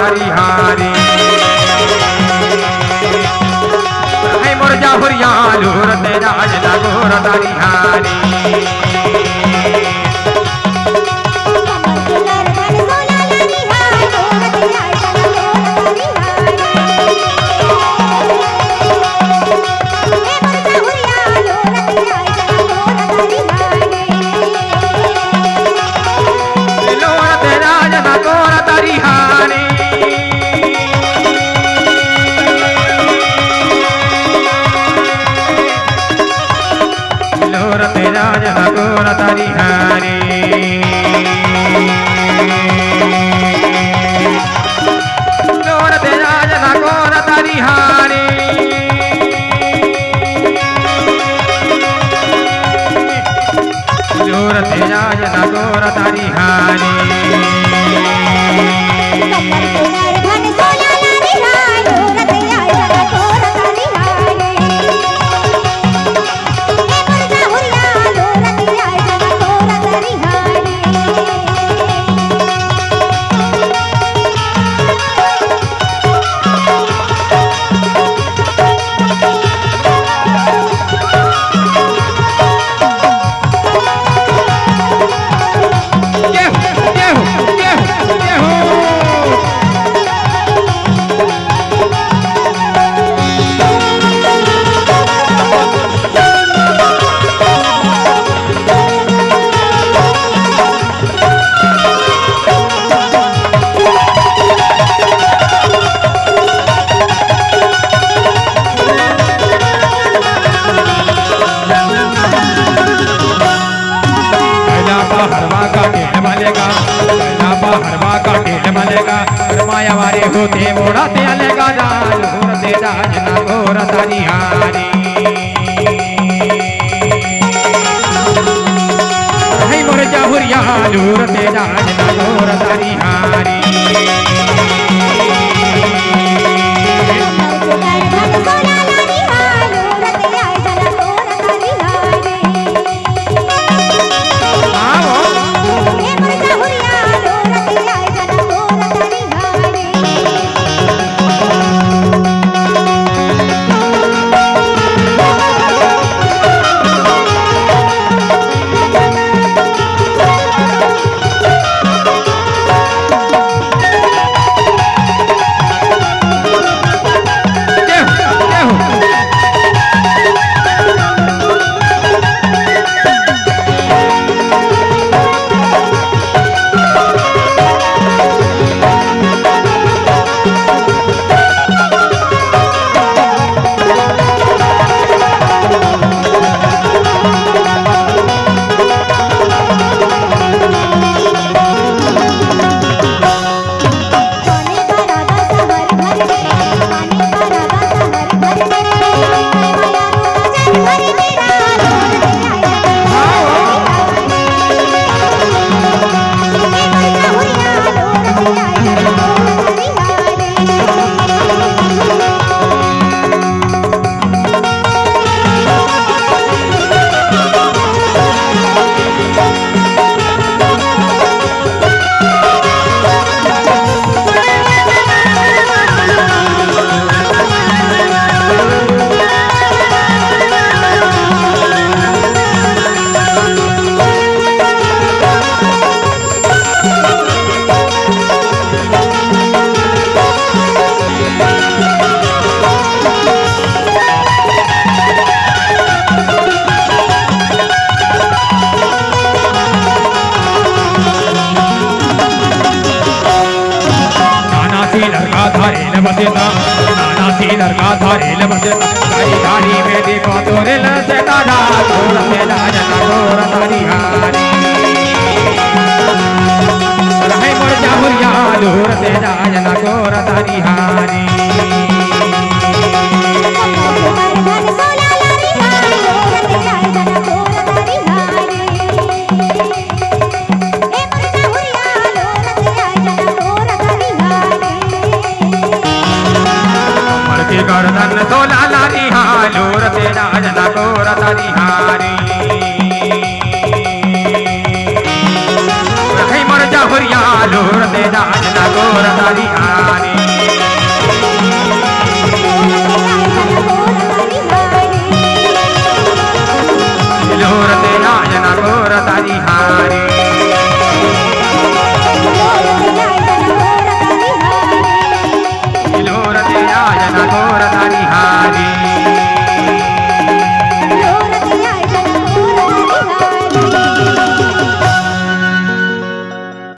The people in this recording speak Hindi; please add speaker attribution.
Speaker 1: तारी हारी है मोर जाहुरिया लूर तेरा जना गोर तारी हारी तारी हारी लोर तेरा जना गोर तारी हारी लोर तेरा जना गोर तारी हारी माया वारे होते मोड़ा ते अलगा जाल होते जना गोर तारी हारी है मोर जाहुरिया लूर ते जना गोर तारी हारी बसेता नाना सी लड़का धारेल बसेता तारी दाढ़ी में देखो तोरे लसे दादा गोर से जना गोर तारी हारी रहे मोर जाहुरिया लूर से जना गोर तारी हारी गर्दन सोला लारी हालूर तेरा जना गोर तारी हारी मोर जाहुरिया लूर तेरा जना गोर तारी हारी।